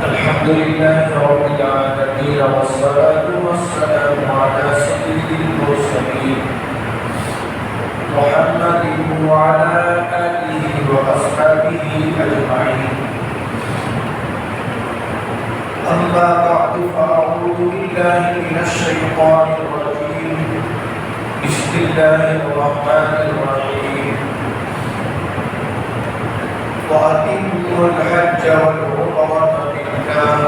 الحمد لله رب العالمين والصلاة والسلام على سيد المرسلين محمد وعلى آله وأصحابه أجمعين. أما بعد فأعوذ بالله من الشيطان الرجيم. بسم الله الرحمن الرحيم. وأتموا الحج والعمرة لله.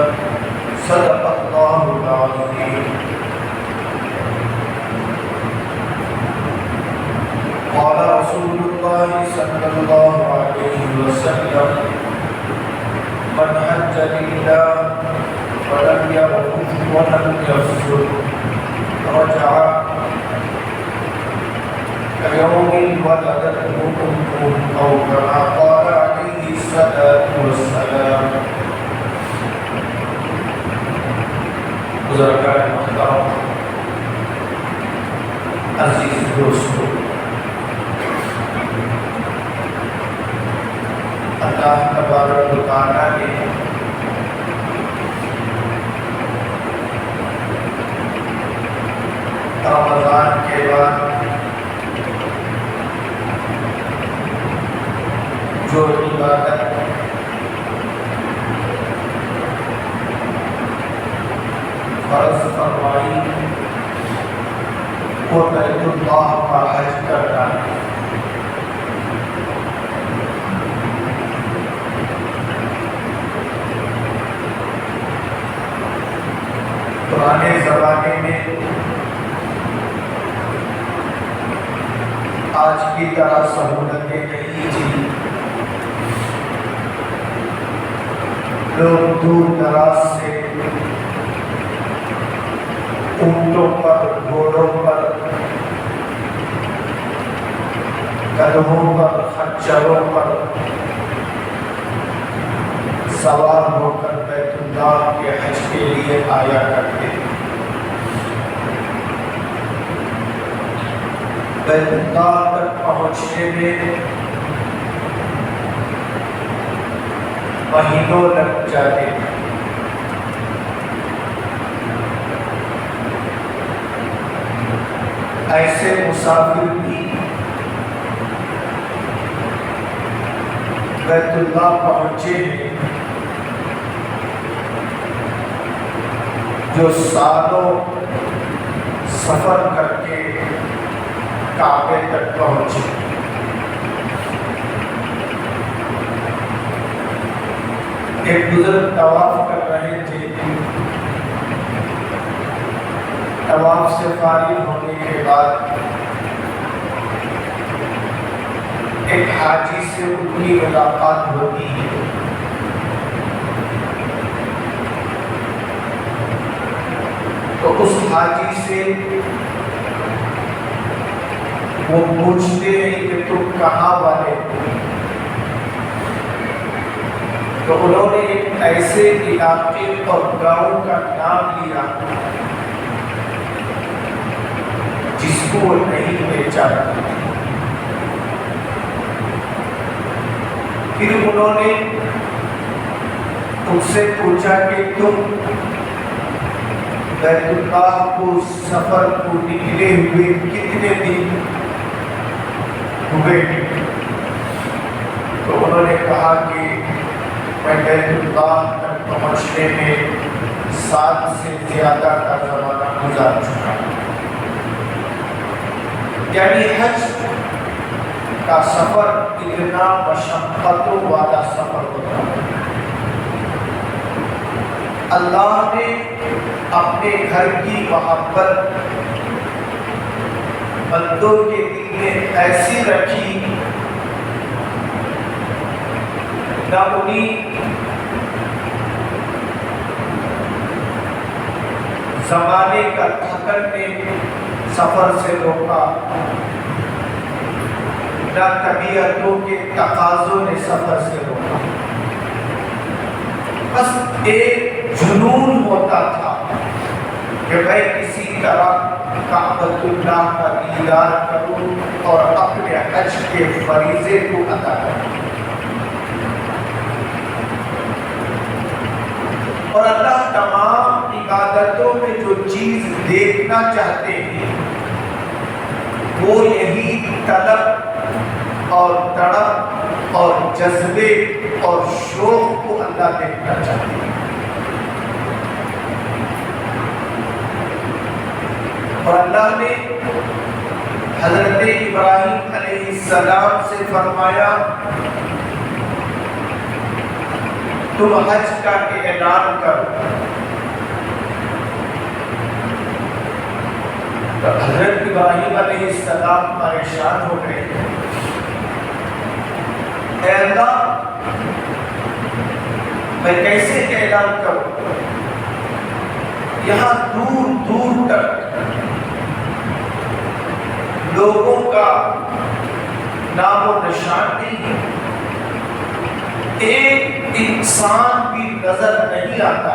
صدق الله العظيم. قال رسول الله صلى الله عليه وسلم: من حج لله ولم يرفث ولم يفسق رجع كيوم ولدته أمه، أو كما قال عليه الصلاة والسلام. بزرگان محترم، عزیز دوستو، اللہ تبارک و تعالیٰ نے رمضان کے بعد جو عبادت فرض فرمائی وہ بیت اللہ کا حج کرنا ہے. پرانے زمانے میں آج کی طرح سہولتیں نہیں تھیں. لوگ دور دراز سے اونٹوں پر، گھوڑوں پر، گدھوں پر، خچروں پر سوار ہو کر بیت اللہ کے حج کے لیے آیا کرتے. بیت اللہ تک پہنچنے میں مہینوں لگ جاتے. ایسے مسافر بھی بیت اللہ پہنچے ہیں جو سالوں سفر کر کے کعبے تک پہنچے. ایک بزرگ طواف کر رہے تھے. طواف سے فارغ ہونے کے بعد ایک حاجی سے ان کی ملاقات ہوتی ہے. تو اس حاجی سے وہ پوچھتے ہیں کہ تم کہاں والے ہو؟ تو انہوں نے ایک ایسے علاقے اور گاؤں کا نام لیا جس کو وہ نہیں پہچانا. پھر انہوں نے ان سے پوچھا کہ تم بیت اللہ کو سفر کو نکلے ہوئے کتنے دن ہوئے؟ تو انہوں نے کہا کہ میں بیت اللہ تک پہنچنے میں 7 سے زیادہ کا زمانہ گزار چکا. یعنی حج کا سفر اتنا مشقتوں والا سفر ہوتا ہے. اللہ نے اپنے گھر کی محبت بندوں کے دل میں ایسی رکھی، نہ انہیں زمانے کا تھکن نے سفر سے روکا، نہ طبیعتوں کے تقاضوں نے سفر سے روکا. بس ایک جنون ہوتا تھا کہ میں کسی طرح کعبۃ اللہ کا دیدار کروں اور اپنے حج کے کے فریضے کو ادا کریں۔ اور اللہ تمام عبادتوں میں جو چیز دیکھنا چاہتے ہیں وہ یہی طلب اور تڑپ اور جذبے اور شوق کو اللہ دیکھنا چاہتے ہیں۔ اور اللہ نے حضرت ابراہیم علیہ السلام سے فرمایا تم حج کا اعلان کرو۔ تو حضرت ابراہیم علیہ السلام پریشان ہو گئے، اے اللہ میں کیسے اعلان کروں؟ یہاں دور دور تک لوگوں کا نام و نشان نہیں، ایک انسان بھی نظر نہیں آتا۔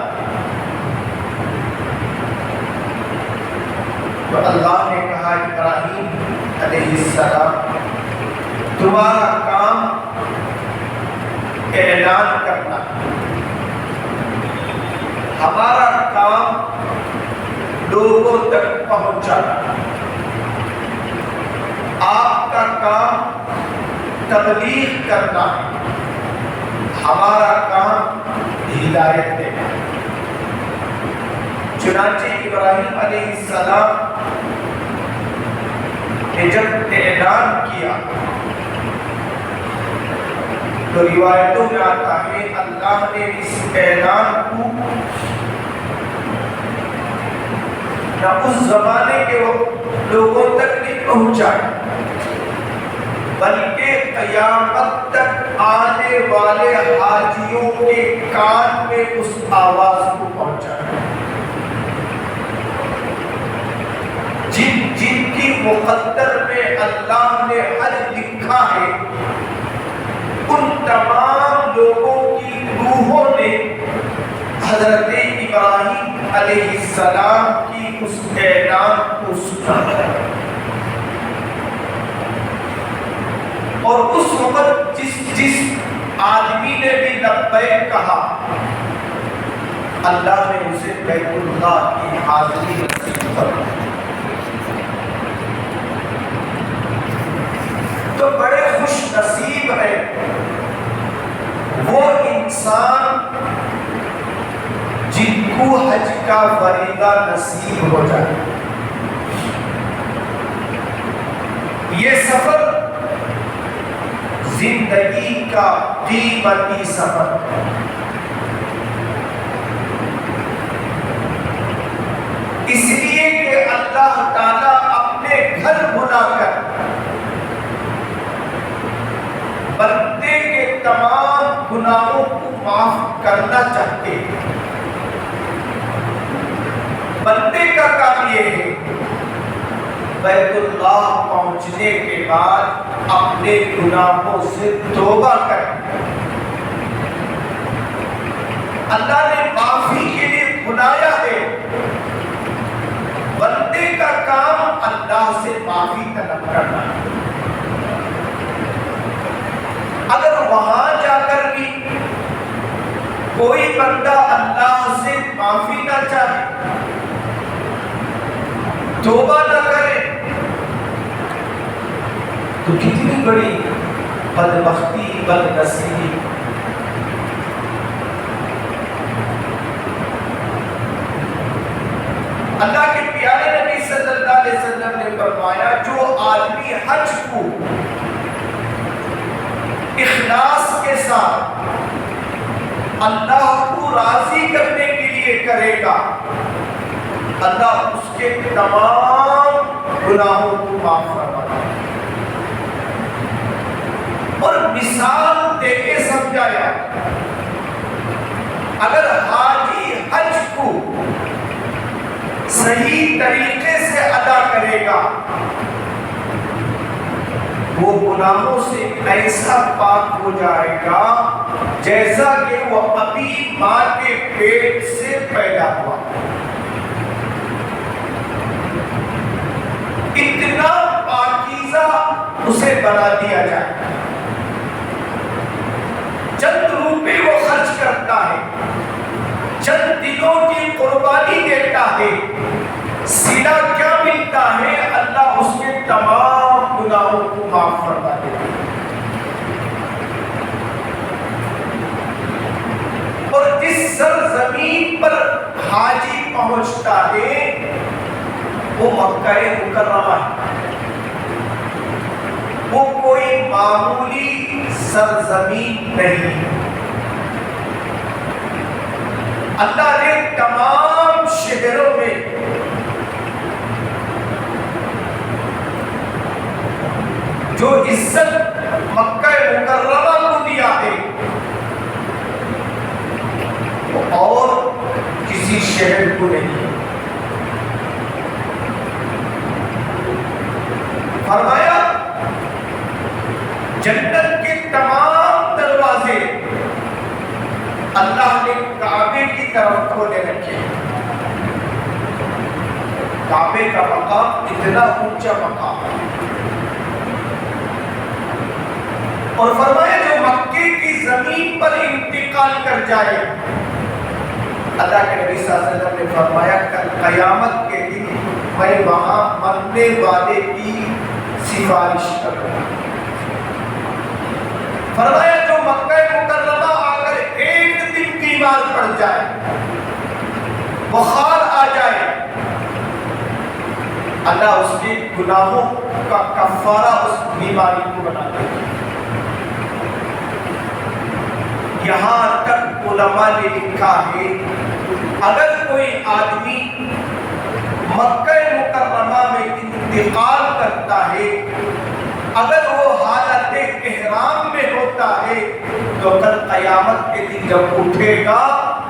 تو اللہ نے کہا ابراہیم علیہ السلام تمہارا کام اعلان کرنا، ہمارا کام لوگوں تک پہنچانا، آپ کا کام تبلیغ کرنا ہے، ہمارا کام ہدایت دینا۔ چنانچہ ابراہیم علیہ السلام نے جب اعلان کیا تو روایتوں میں آتا ہے اللہ نے اس اعلان کو نہ اس زمانے کے لوگوں تک نہیں پہنچایا بلکہ قیامت تک آنے والے حاجیوں کے کان میں اس آواز کو پہنچایا۔ جن کی مقدر میں اللہ نے حج لکھا ہے ان تمام لوگوں کی روحوں نے حضرت ابراہیم علیہ السلام کی اس اعلان کو سنا اور اس وقت جس آدمی نے بھی لبیک کہا اللہ نے اسے بیت اللہ کی حاضری نصیب فرمائی۔ تو بڑے خوش نصیب ہے وہ انسان جن کو حج کا فریضہ نصیب ہو جائے۔ یہ سفر زندگی کا قیمتی سفر، اس لیے کہ اللہ تعالیٰ اپنے گھر بلا کر بندے کے تمام گناہوں کو معاف کرنا چاہتے ہیں۔ بندے کا کام یہ ہے بیت اللہ پہنچنے کے بعد اپنے گناہوں سے توبہ کریں۔ اللہ نے معافی کے لیے بلایا ہے، بندے کا کام اللہ سے معافی طلب کرنا ہے۔ اگر وہاں جا کر بھی کوئی بندہ اللہ سے معافی نہ چاہے، توبہ نہ کرے، تو کتنی بڑی بدبختی بدنصیبی۔ اللہ کے پیارے نبی صلی اللہ علیہ وسلم نے فرمایا جو آدمی حج کو اخلاص کے ساتھ اللہ کو راضی کرنے کے لیے کرے گا اللہ اس کے تمام گناہوں کو معاف فرمائے۔ اور مثال دے کے سمجھایا اگر حاجی حج کو صحیح طریقے سے ادا کرے گا وہ گناہوں سے ایسا پاک ہو جائے گا جیسا کہ وہ ابھی ماں کے پیٹ سے پیدا ہوا۔ اتنا پاکیزہ اسے بنا دیا جائے. چند روپے وہ خرچ کرتا ہے, چند دنوں کی قربانی دیتا ہے, صلہ کیا ملتا ہے؟ اللہ اس کے تمام گناہوں کو معاف فرما دیتا ہے. اور جس سرزمین پر حاجی پہنچتا ہے وہ مکہ مکرمہ ہے. وہ کوئی معمولی سرزمین نہیں. اللہ نے تمام شہروں میں جو عزت مکہ مکرمہ کو دیا ہے اور کسی شہر کو نہیں. فرمایا جنت کے تمام دروازے اللہ نے کعبے کی طرف کھولے رکھے. کعبے کا مقام اتنا اونچا مقام ہے. اور فرمایا جو مکے کی زمین پر انتقال کر جائے, اللہ کے نبی صلی اللہ علیہ وسلم نے فرمایا کل قیامت کے دن میں وہاں مرنے والے کی سفارش کروں. فرمایا جو مکہ مکرمہ آ کر ایک دن بیمار پڑ جائے, بخار آ جائے, اللہ اس کے گناہوں کا کفارہ اس بیماری کو بنا دے. یہاں تک علماء نے لکھا ہے اگر کوئی آدمی مکہ مکرمہ میں انتقال کرتا ہے, اگر وہ حالت احرام میں ہوتا ہے تو کل قیامت کے دن جب اٹھے گا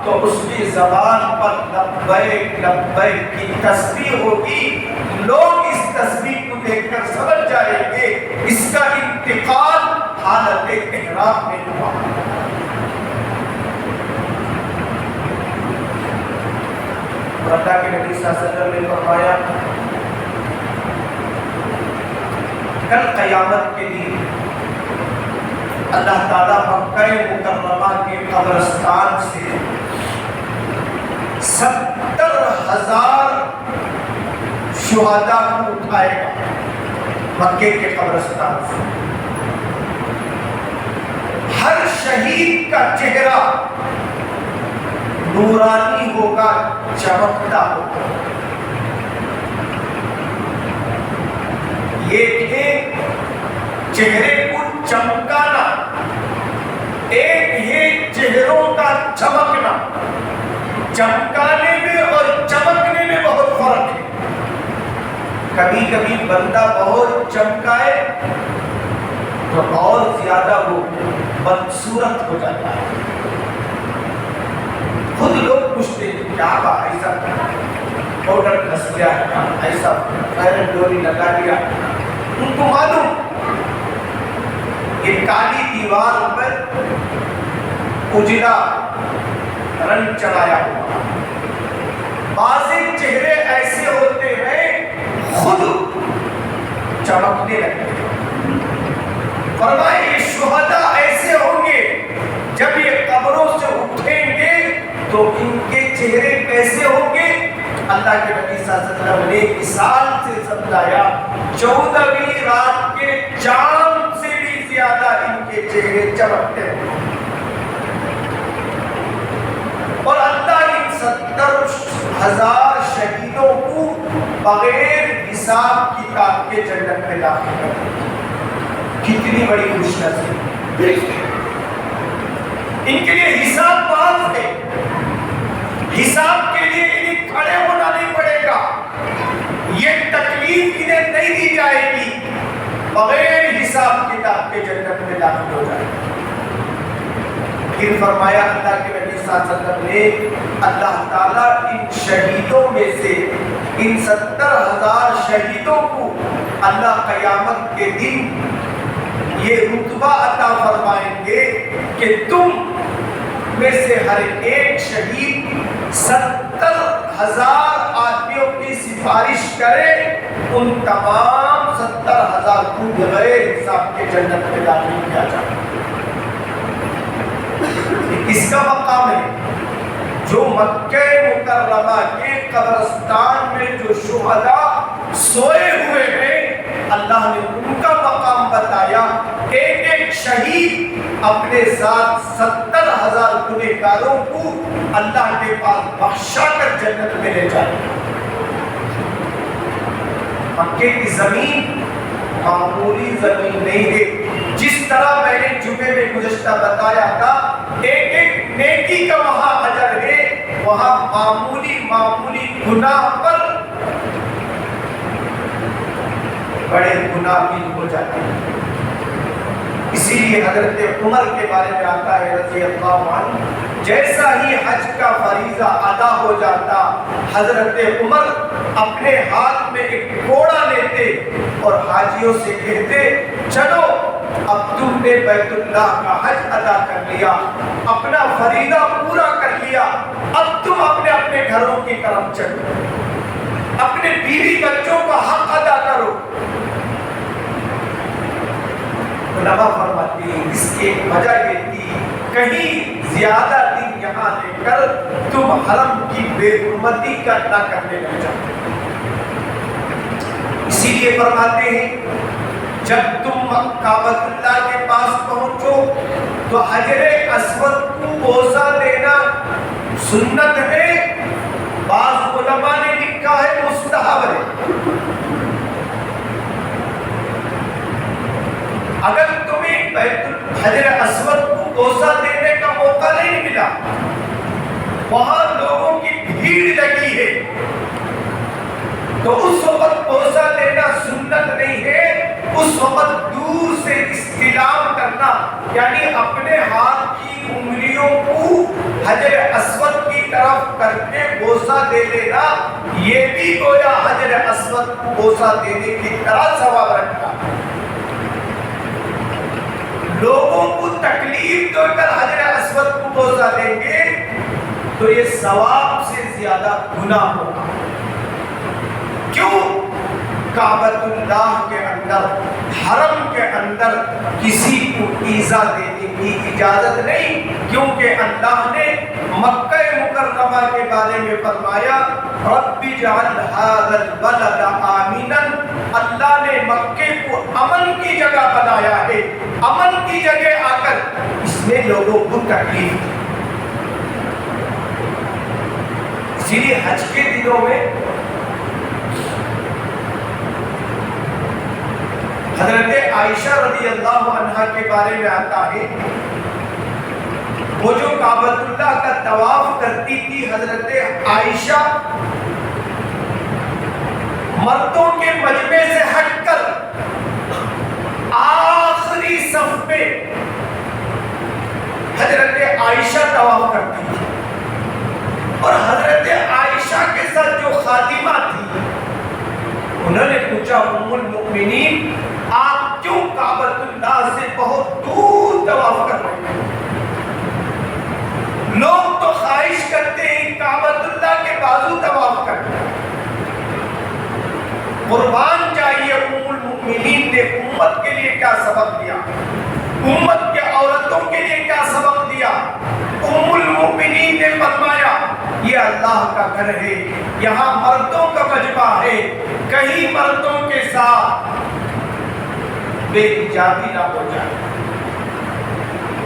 تو اس کی زبان پر لبیک لبیک کی تسبیح ہوگی. لوگ اس تسبیح کو دیکھ کر سمجھ جائیں گے اس کا انتقال حالت احرام میں ہوا. اللہ کے نبی صلی اللہ علیہ وسلم نے فرمایا کل قیامت کے دن اللہ تعالیٰ مکہ مکرمہ کے قبرستان سے 70,000 شہداء کو اٹھائے گا. مکے کے قبرستان سے ہر شہید کا چہرہ نورانی ہوگا, چمکتا ہوگا. ایک ہے چہرے کو چمکانا, ایک ہے چہروں کا چمکنا. چمکانے میں اور چمکنے میں بہت فرق ہے. کبھی کبھی بندہ بہت چمکائے تو اور زیادہ وہ بدصورت ہو جاتا ہے. خود لوگ پوچھتے ہیں کیا بات, ایسا پاؤڈر گھس گیا, ایسا فیرن ڈوری لگا دیا. ان کو معلوم یہ کالی دیوار پر اجلا رنگ چڑھایا ہوا. بعض چہرے ایسے ہوتے ہیں خود چمکنے لگتے ہیں. فرمایا یہ شہداء ایسے ہوں گے جب یہ قبروں سے اٹھیں گے تو ان کے چہرے کیسے ہوں گے؟ اللہ کے نبی صلی اللہ علیہ وسلم نے مثال سے سمجھایا 14ویں رات کے چاند سے بھی زیادہ ان کے چہرے چمکتے ہیں. اور اللہ ان 70,000 شہیدوں کو بغیر حساب کتاب کے جنت میں داخل کرتے ہیں. کتنی بڑی خوش نصیبی. ان کے لیے حساب معاف ہے. حساب کے لیے انہیں کھڑے ہونا نہیں پڑے گا. یہ تکلیف انہیں نہیں دی جائے گی. بغیر حساب کتاب کے جنت میں داخل ہو جائے گا. پھر فرمایا اللہ کے نبی صلی اللہ علیہ وسلم نے اللہ تعالیٰ ان شہیدوں میں سے ان 70,000 شہیدوں کو اللہ قیامت کے دن یہ رتبہ عطا فرمائیں گے کہ تم میں سے ہر ایک شہید 70,000 70,000 آدمیوں کی سفارش کرے، ان تمام 70,000 کو بغیر حساب کے جنت میں داخل کیا جائے۔ یہ کس کا مقام ہے؟ جو مکہ مکرمہ کے قبرستان میں جو شہداء سوئے ہوئے ہیں، اللہ نے ان کا مقام بتایا۔ ایک ایک شہید اپنے ساتھ 70,000 گنہگاروں کو اللہ کے پاس بخشا کر جنت میں لے جائے۔ مکے کی زمین معمولی زمین نہیں ہے۔ جس طرح میں نے جمعے میں گزشتہ بتایا تھا، ایک ایک نیکی کا وہاں اجر ہے، وہاں معمولی گناہ پر بڑے گناہ بھی ہو جاتے ہیں۔ اسی لیے حضرت عمر کے بارے میں آتا ہے رضی اللہ عنہ، جیسا ہی حج کا فریضہ ادا ہو جاتا، حضرت عمر اپنے ہاتھ میں ایک گھوڑا لیتے اور حاجیوں سے کہتے، چلو اب تم نے بیت اللہ کا حج ادا کر لیا، اپنا فریضہ پورا کر لیا، اب تم اپنے اپنے گھروں کی طرف چلو، اپنے بیوی بچوں کا حق ادا کرو۔ علماء فرماتے ہیں اس کی وجہ یہ تھی، کہیں زیادہ دن یہاں لے کر تم حرم کی بے حرمتی کا نہ کرنے لگ جاؤ۔ اسی لیے فرماتے ہیں جب تم کعبۃ اللہ کے پاس پہنچو تو حجر اسود کو بوسہ دینا سنت ہے، بعض علماء نے لکھا ہے مستحب ہے۔ اگر تمہیں حجر اسود کو بوسہ دینے کا موقع نہیں ملا، وہاں لوگوں کی بھیڑ لگی ہے، تو اس وقت بوسہ دینا سنت نہیں ہے، اس وقت دور سے استلام کرنا، یعنی اپنے ہاتھ کی انگلیوں کو حجر اسود کی طرف کر کے بوسہ دے لینا، یہ بھی گویا حجر اسود کو بوسہ دینے کی طرح ثواب رکھتا۔ لوگوں کو تکلیف دے کر حجر اسود کو بوسہ دیں گے تو یہ ثواب سے زیادہ گناہ ہوگا۔ کیوں؟ کعبۃ اللہ کے اندر، حرم کے اندر کسی کو ایذا دینے کی اجازت نہیں، کیونکہ اللہ نے مکہ مکرمہ کے بارے میں فرمایا رب اجعل ھذا البلد آمنا، اللہ نے مکے کو امن کی جگہ بنایا ہے، امن کی جگہ آ کر اس میں لوگوں کو تکلیف دی۔ اسی لیے حج کے دنوں میں حضرت عائشہ رضی اللہ عنہا کے بارے میں آتا ہے، وہ جو کعبۃ اللہ کا طواف کرتی تھی، حضرت عائشہ مردوں کے مجمع سے ہٹ کر آخری صف میں حضرت عائشہ طواف کرتی تھی، اور حضرت عائشہ کے ساتھ جو خادمہ تھی انہوں نے پوچھا ام المؤمنین آپ کیوں کعبۃ اللہ سے بہت دور طواف کر رہے ہیں؟ لوگ تو خواہش کرتے ہیں کعبۃ اللہ کے بازو طواف کریں۔ قربان جائیے ام المؤمنین نے امت کے لیے کیا سبق دیا، امت کے عورتوں کے لیے کیا سبق دیا۔ ام المؤمنین نے فرمایا یہ اللہ کا گھر ہے، یہاں مردوں کا مجمع ہے، کہیں مردوں کے ساتھ بے حجابی نہ ہو جائے۔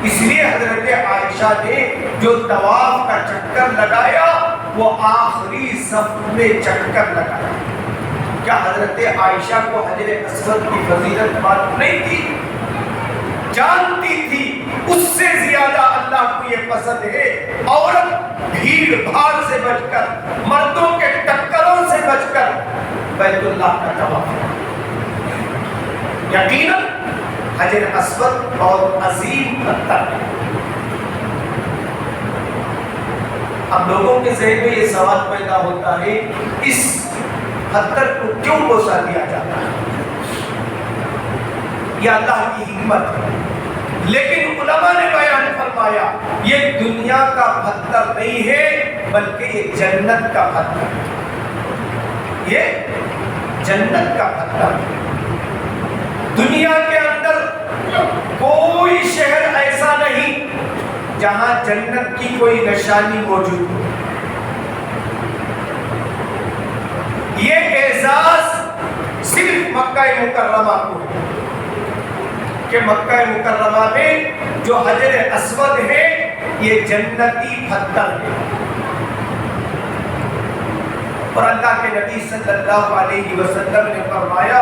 اس لیے حضرت عائشہ نے جو طواف کا چکر لگایا وہ آخری صف میں چکر لگایا۔ کیا حضرت عائشہ کو حجر اسود کی فضیلت معلوم نہیں تھی؟ جانتی تھی، اس سے زیادہ اللہ کو یہ پسند ہے عورت بھیڑ بھاڑ سے بچ کر، مردوں کے ٹکروں سے بچ کر بیت اللہ کا طواف۔ یقیناً حجر اسود بہت عظیم پتھر ہے۔ اب لوگوں کے ذہن میں یہ سوال پیدا ہوتا ہے اس پتھر کو کیوں بوسہ دیا جاتا ہے؟ یہ اللہ کی حکمت ہے، لیکن علماء نے بیان فرمایا یہ دنیا کا پتھر نہیں ہے، بلکہ یہ جنت کا پتھر ہے، یہ جنت کا پتھر ہے۔ دنیا کے اندر کوئی شہر ایسا نہیں جہاں جنت کی کوئی نشانی موجود ہو۔ یہ اعزاز صرف مکہ مکرمہ کو ہے کہ مکہ مکرمہ میں جو حجر اسود ہے یہ جنتی پتھر ہے، اور اللہ کے نبی صلی اللہ علیہ وسلم نے فرمایا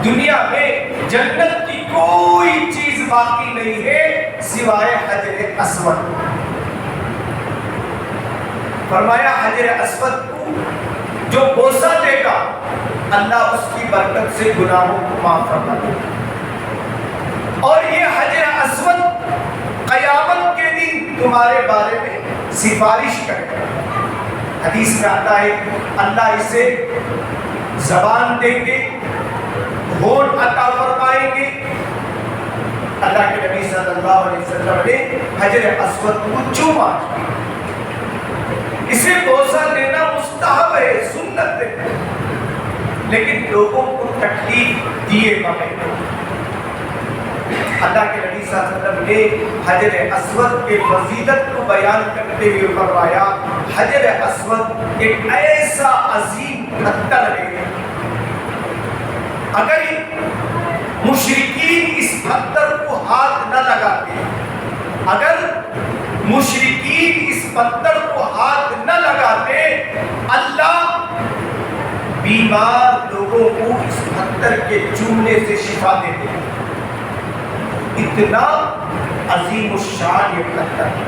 دنیا میں جنت کی کوئی چیز باقی نہیں ہے سوائے حجر اسود۔ فرمایا حجر اسود کو جو بوسہ دے گا اللہ اس کی برکت سے گناہوں کو معاف فرما دے گا، اور یہ حجر اسود قیامت کے دن تمہارے بارے میں سفارش کرے گا۔ حدیث میں آتا ہے اللہ اسے زبان دیں گے، ہونٹ عطا فرمائیں گے۔ اللہ کے نبی صلی اللہ علیہ وسلم نے حجر اسود کو چوما، اسے بوسہ دینا مستحب ہے، سنت ہے، لیکن لوگوں کو تکلیف دیے بغیر اللہ کے نبی صلی اللہ علیہ وسلم نے حجر اسود کے فضیلت کو بیان کرتے ہوئے فرمایا حجر اسود ایک ایسا عظیم پتھر ہے، اگر مشرکین اس پتھر کو ہاتھ نہ لگاتے، اگر مشرکین اس پتھر کو ہاتھ نہ لگاتے، اللہ بیمار لوگوں کو اس پتھر کے چومنے سے شفا دیتے۔ اتنا عظیم الشان یہ پتھر ہے،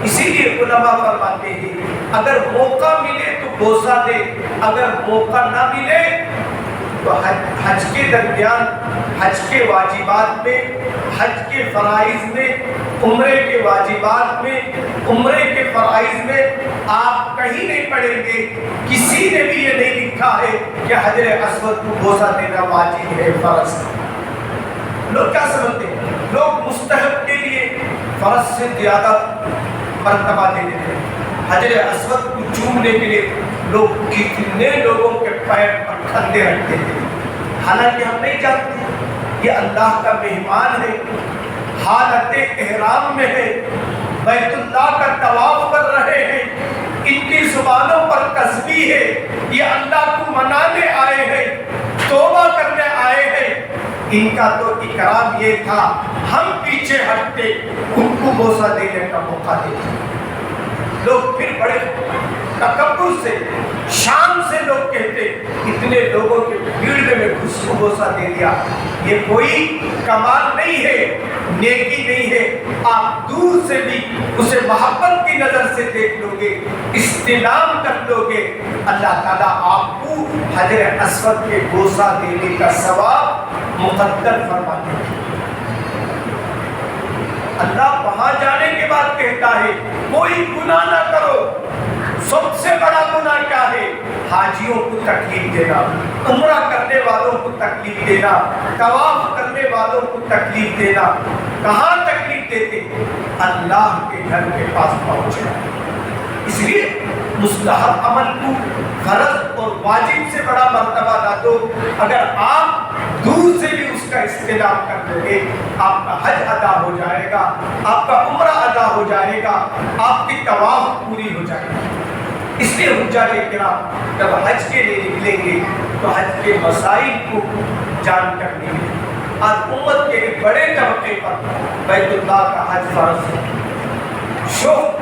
اسی لیے علماء فرماتے ہیں اگر موقع ملے تو بوسہ دے، اگر موقع نہ ملے تو حج کے درمیان، حج کے واجبات میں، حج کے فرائض میں، عمرے کے واجبات میں، عمرے کے فرائض میں آپ کہیں نہیں پڑھیں گے کسی نے بھی یہ نہیں لکھا ہے کہ حجر اسود کو بوسہ دینا واجب ہے، فرض ہے۔ لوگ کیا سمجھتے ہیں؟ لوگ مستحب کے لیے فرض سے زیادہ مرتبہ دے دیتے ہیں۔ حجر اسود کو چومنے کے لیے لوگ کتنے لوگوں کے پیر پر کھندے رکھتے ہیں، حالانکہ ہم نہیں جانتے یہ اللہ کا مہمان ہے، حالت احرام میں ہے، بیت اللہ کا طواف کر رہے ہیں، ان کی زبانوں پر تسبیح ہے، یہ اللہ کو منانے آئے ہیں، توبہ کرنے آئے ہیں۔ ان کا تو اکرام یہ تھا ہم پیچھے ہٹتے ان کو بوسہ دینے کا موقع دیتے۔ لوگ پھر بڑے تکبر سے، شان سے لوگ کہتے اتنے لوگوں کے بھیڑ میں اس کو بوسہ دے دیا، یہ کوئی کمال نہیں ہے، نیکی نہیں ہے۔ آپ دور سے بھی اسے محبت کی نظر سے دیکھ لو گے، استلام کر لو گے، اللہ تعالیٰ آپ کو حجر اسود کے بوسہ دینے کا ثواب مقدر فرما دے گا۔ اللہ وہاں جانے کے بعد کہتا ہے کوئی گناہ نہ کرو۔ سب سے بڑا گناہ کیا ہے؟ حاجیوں کو تکلیف دینا، عمرہ کرنے والوں کو تکلیف دینا، طواف کرنے والوں کو تکلیف دینا۔ کہاں تکلیف دیتے؟ اللہ کے گھر کے پاس پہنچنا۔ اس لیے مستحب عمل کو فرض اور واجب سے بڑا مرتبہ نہ دو۔ اگر آپ دور سے بھی اس کا استعلام کر دو گے، آپ کا حج ادا ہو جائے گا، آپ کا عمرہ ادا ہو جائے گا، آپ کی طواف پوری ہو جائے گی۔ اس لیے حجاج کرام جب حج کے لیے نکلیں گے تو حج کے مسائل کو جان کر نکلیں۔ آج امت کے ایک بڑے طبقے پر بیت اللہ کا حج فرض ہے، شوق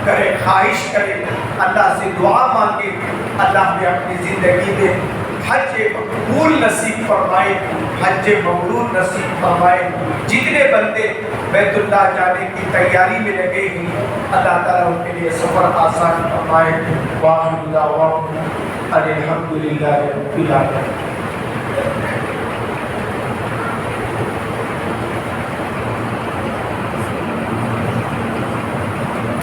کرے، خواہش کرے، اللہ سے دعا مانگے اللہ ہمیں اپنی زندگی میں حج مقبول نصیب فرمائے، حج مبرور نصیب فرمائے۔ جتنے بندے بیت اللہ جانے کی تیاری میں لگے ہیں اللہ تعالیٰ ان کے لیے سفر آسان فرمائے۔ وآخر دعوانا الحمدللہ رب العالمین۔